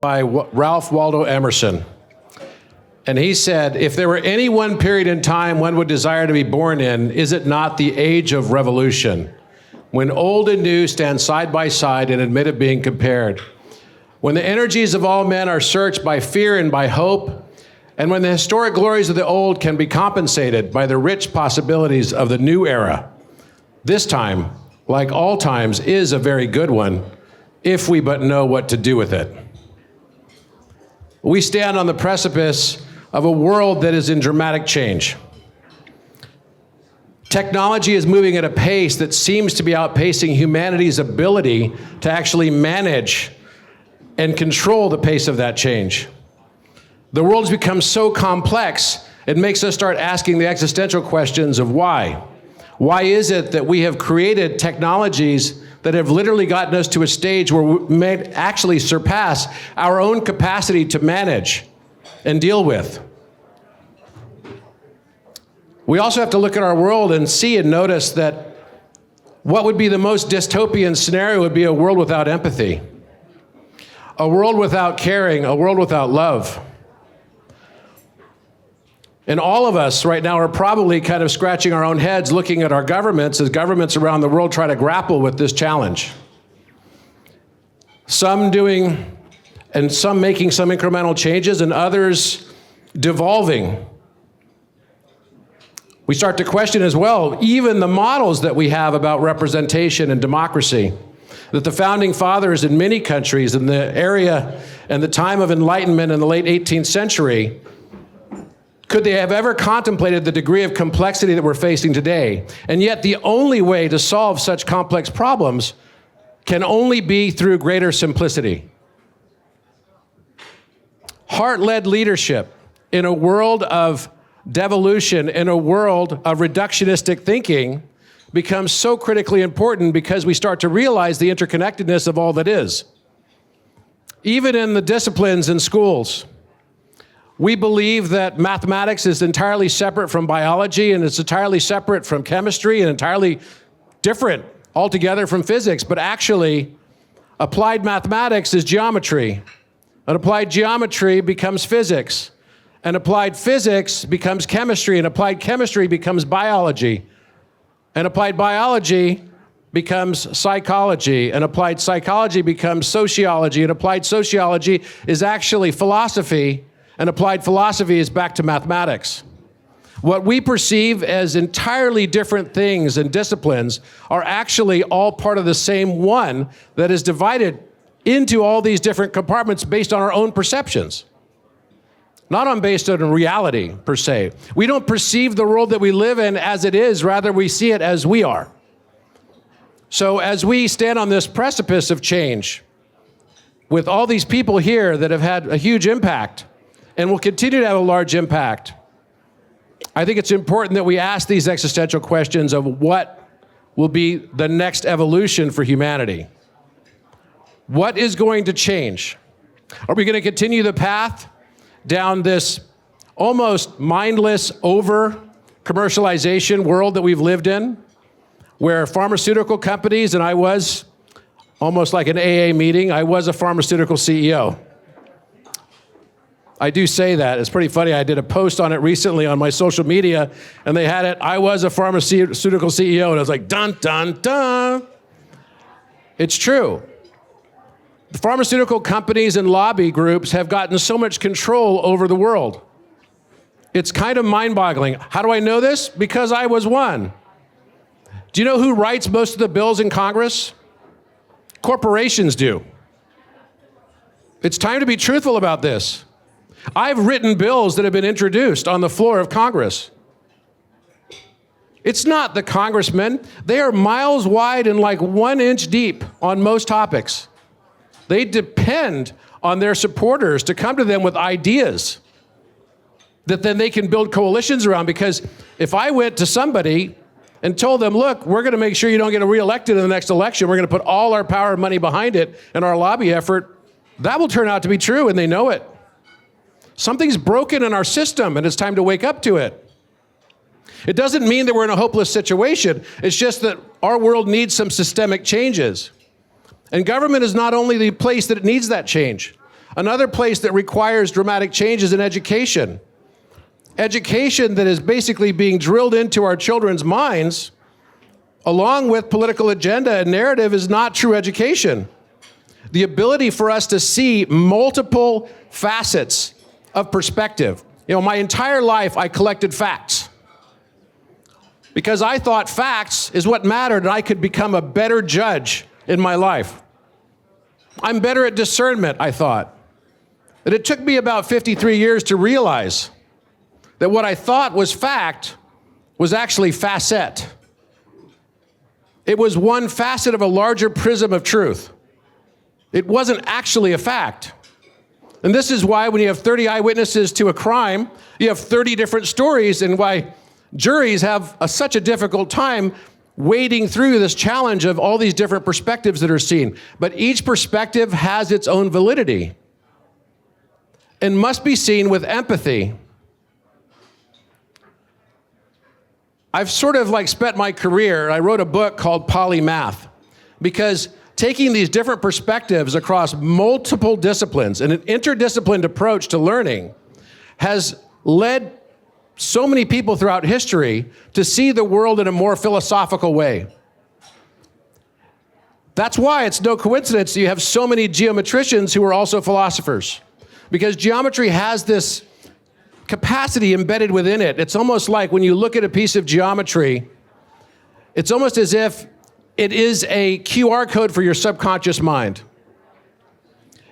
by Ralph Waldo Emerson. And he said, if there were any one period in time one would desire to be born in, is it not the age of revolution, when old and new stand side by side and admit of being compared, when the energies of all men are searched by fear and by hope, and when the historic glories of the old can be compensated by the rich possibilities of the new era. This time, like all times, is a very good one, if we but know what to do with it. We stand on the precipice of a world that is in dramatic change. Technology is moving at a pace that seems to be outpacing humanity's ability to actually manage and control the pace of that change. The world has become so complex, it makes us start asking the existential questions of why. Why is it that we have created technologies that have literally gotten us to a stage where we may actually surpass our own capacity to manage and deal with? We also have to look at our world and see and notice that what would be the most dystopian scenario would be a world without empathy, a world without caring, a world without love. And all of us right now are probably kind of scratching our own heads looking at our governments as governments around the world try to grapple with this challenge. Some doing and some making some incremental changes and others devolving. We start to question as well, even the models that we have about representation and democracy, that the founding fathers in many countries in the area and the time of enlightenment in the late 18th century, could they have ever contemplated the degree of complexity that we're facing today? And yet the only way to solve such complex problems can only be through greater simplicity. Heart-led leadership in a world of devolution, in a world of reductionistic thinking, becomes so critically important because we start to realize the interconnectedness of all that is. Even in the disciplines in schools, we believe that mathematics is entirely separate from biology, and it's entirely separate from chemistry, and entirely different altogether from physics. But actually, applied mathematics is geometry, and applied geometry becomes physics, and applied physics becomes chemistry, and applied chemistry becomes biology, and applied biology becomes psychology, and applied psychology becomes sociology, and applied sociology is actually philosophy, and applied philosophy is back to mathematics. What we perceive as entirely different things and disciplines are actually all part of the same one that is divided into all these different compartments based on our own perceptions, not based on reality per se. We don't perceive the world that we live in as it is, rather we see it as we are. So as we stand on this precipice of change, with all these people here that have had a huge impact, and will continue to have a large impact, I think it's important that we ask these existential questions of what will be the next evolution for humanity. What is going to change? Are we going to continue the path down this almost mindless over-commercialization world that we've lived in, where pharmaceutical companies, and I was almost like an AA meeting, I was a pharmaceutical CEO. I do say that. It's pretty funny. I did a post on it recently on my social media, and they had it, I was a pharmaceutical CEO, and I was like, dun, dun, dun. It's true. The pharmaceutical companies and lobby groups have gotten so much control over the world. It's kind of mind-boggling. How do I know this? Because I was one. Do you know who writes most of the bills in Congress? Corporations do. It's time to be truthful about this. I've written bills that have been introduced on the floor of Congress. It's not the congressmen. They are miles wide and like 1 inch deep on most topics. They depend on their supporters to come to them with ideas that then they can build coalitions around. Because if I went to somebody and told them, look, we're going to make sure you don't get reelected in the next election, we're going to put all our power and money behind it and our lobby effort, that will turn out to be true, and they know it. Something's broken in our system, and it's time to wake up to it. It doesn't mean that we're in a hopeless situation. It's just that our world needs some systemic changes. And government is not only the place that it needs that change. Another place that requires dramatic change is in education. Education that is basically being drilled into our children's minds, along with political agenda and narrative, is not true education. The ability for us to see multiple facets of perspective. My entire life I collected facts because I thought facts is what mattered and I could become a better judge in my life. I'm better at discernment, I thought. But it took me about 53 years to realize that what I thought was fact was actually facet. It was one facet of a larger prism of truth. It wasn't actually a fact. And this is why when you have 30 eyewitnesses to a crime, you have 30 different stories, and why juries have such a difficult time wading through this challenge of all these different perspectives that are seen. But each perspective has its own validity and must be seen with empathy. I've sort of spent my career, I wrote a book called Polymath, because taking these different perspectives across multiple disciplines and an interdisciplined approach to learning has led so many people throughout history to see the world in a more philosophical way. That's why it's no coincidence that you have so many geometricians who are also philosophers, because geometry has this capacity embedded within it. It's almost like when you look at a piece of geometry, it's almost as if it is a QR code for your subconscious mind.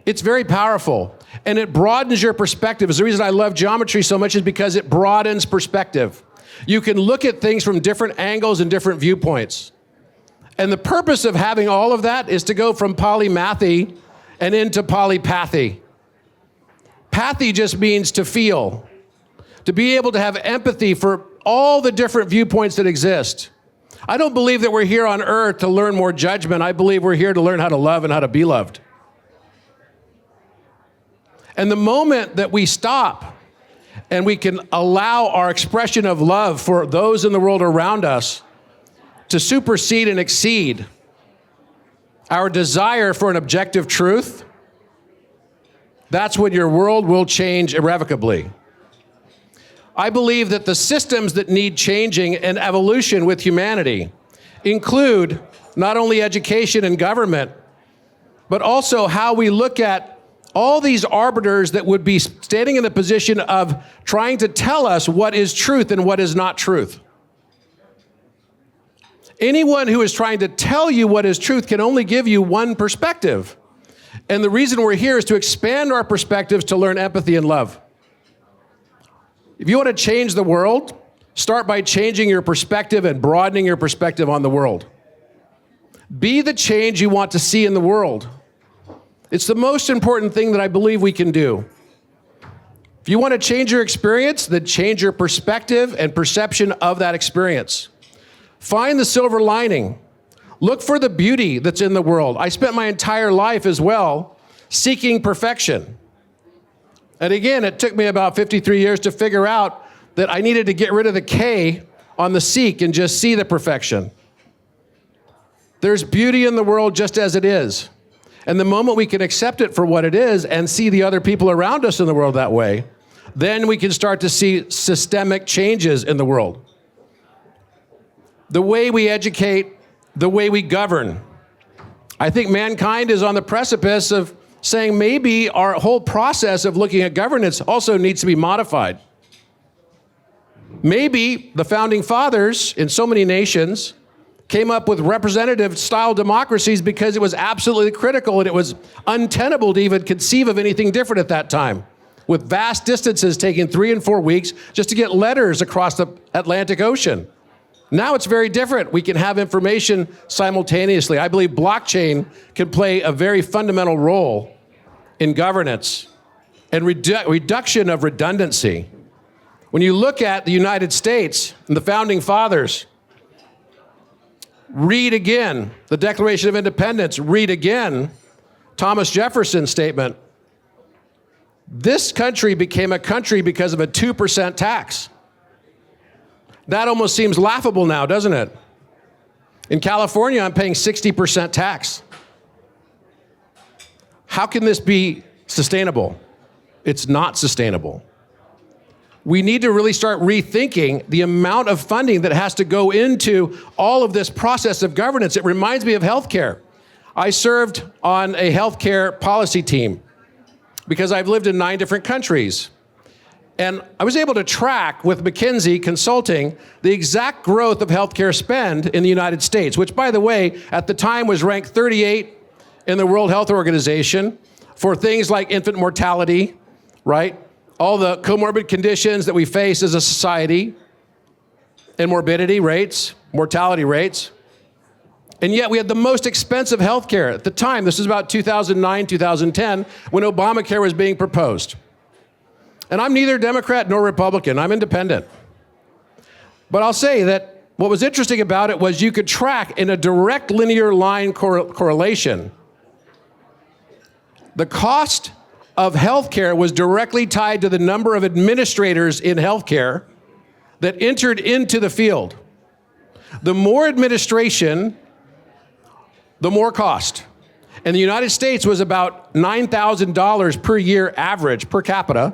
It's very powerful, and it broadens your perspective. The reason I love geometry so much is because it broadens perspective. You can look at things from different angles and different viewpoints. And the purpose of having all of that is to go from polymathy and into polypathy. Pathy just means to feel, to be able to have empathy for all the different viewpoints that exist. I don't believe that we're here on earth to learn more judgment. I believe we're here to learn how to love and how to be loved. And the moment that we stop and we can allow our expression of love for those in the world around us to supersede and exceed our desire for an objective truth, that's when your world will change irrevocably. I believe that the systems that need changing and evolution with humanity include not only education and government, but also how we look at all these arbiters that would be standing in the position of trying to tell us what is truth and what is not truth. Anyone who is trying to tell you what is truth can only give you one perspective. And the reason we're here is to expand our perspectives to learn empathy and love. If you want to change the world, start by changing your perspective and broadening your perspective on the world. Be the change you want to see in the world. It's the most important thing that I believe we can do. If you want to change your experience, then change your perspective and perception of that experience. Find the silver lining. Look for the beauty that's in the world. I spent my entire life as well seeking perfection. And again, it took me about 53 years to figure out that I needed to get rid of the K on the seek and just see the perfection. There's beauty in the world just as it is. And the moment we can accept it for what it is and see the other people around us in the world that way, then we can start to see systemic changes in the world. The way we educate, the way we govern. I think mankind is on the precipice of saying maybe our whole process of looking at governance also needs to be modified. Maybe the founding fathers in so many nations came up with representative-style democracies because it was absolutely critical and it was untenable to even conceive of anything different at that time, with vast distances taking 3 and 4 weeks just to get letters across the Atlantic Ocean. Now it's very different. We can have information simultaneously. I believe blockchain can play a very fundamental role in governance and reduction of redundancy. When you look at the United States and the founding fathers, read again the Declaration of Independence, read again Thomas Jefferson's statement. This country became a country because of a 2% tax. That almost seems laughable now, doesn't it? In California, I'm paying 60% tax. How can this be sustainable. It's not sustainable. We need to really start rethinking the amount of funding that has to go into all of this process of governance. It reminds me of healthcare. I served on a healthcare policy team because I've lived in 9 different countries. And I was able to track with McKinsey Consulting the exact growth of healthcare spend in the United States, which, by the way, at the time was ranked 38 in the World Health Organization for things like infant mortality, right? All the comorbid conditions that we face as a society, and morbidity rates, mortality rates. And yet we had the most expensive healthcare at the time. This was about 2009, 2010, when Obamacare was being proposed. And I'm neither Democrat nor Republican, I'm independent. But I'll say that what was interesting about it was you could track in a direct linear line correlation. The cost of healthcare was directly tied to the number of administrators in healthcare that entered into the field. The more administration, the more cost. And the United States was about $9,000 per year average per capita,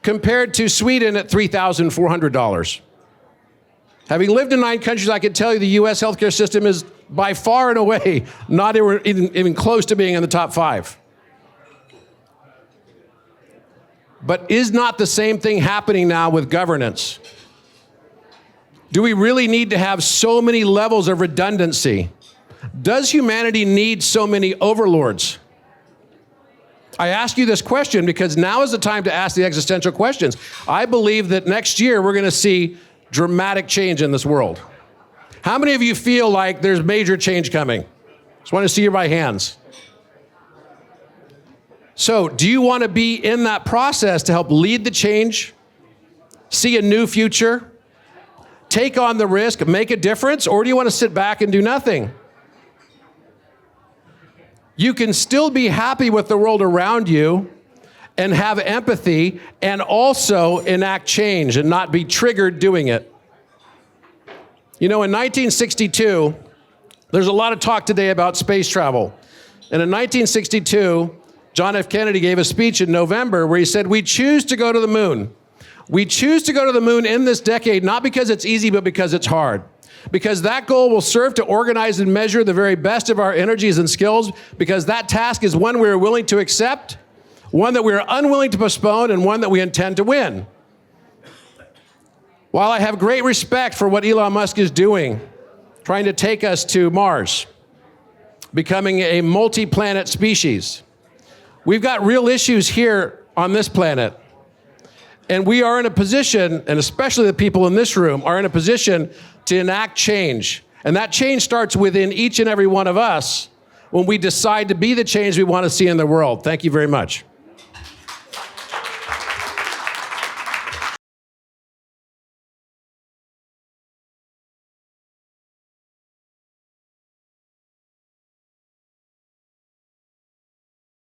compared to Sweden at $3,400. Having lived in 9 countries, I can tell you the US healthcare system is by far and away not even close to being in the top 5. But is not the same thing happening now with governance? Do we really need to have so many levels of redundancy? Does humanity need so many overlords? I ask you this question because now is the time to ask the existential questions. I believe that next year we're going to see dramatic change in this world. How many of you feel like there's major change coming? Just want to see your by hands. So, do you want to be in that process to help lead the change, see a new future, take on the risk, make a difference, or do you want to sit back and do nothing? You can still be happy with the world around you and have empathy and also enact change and not be triggered doing it. You know, in 1962, there's a lot of talk today about space travel. And in 1962, John F. Kennedy gave a speech in November where he said, "We choose to go to the moon. We choose to go to the moon in this decade, not because it's easy, but because it's hard. Because that goal will serve to organize and measure the very best of our energies and skills, because that task is one we are willing to accept, one that we are unwilling to postpone, and one that we intend to win." While I have great respect for what Elon Musk is doing, trying to take us to Mars, becoming a multi-planet species, we've got real issues here on this planet. And we are in a position, and especially the people in this room, are in a position to enact change. And that change starts within each and every one of us when we decide to be the change we want to see in the world. Thank you very much.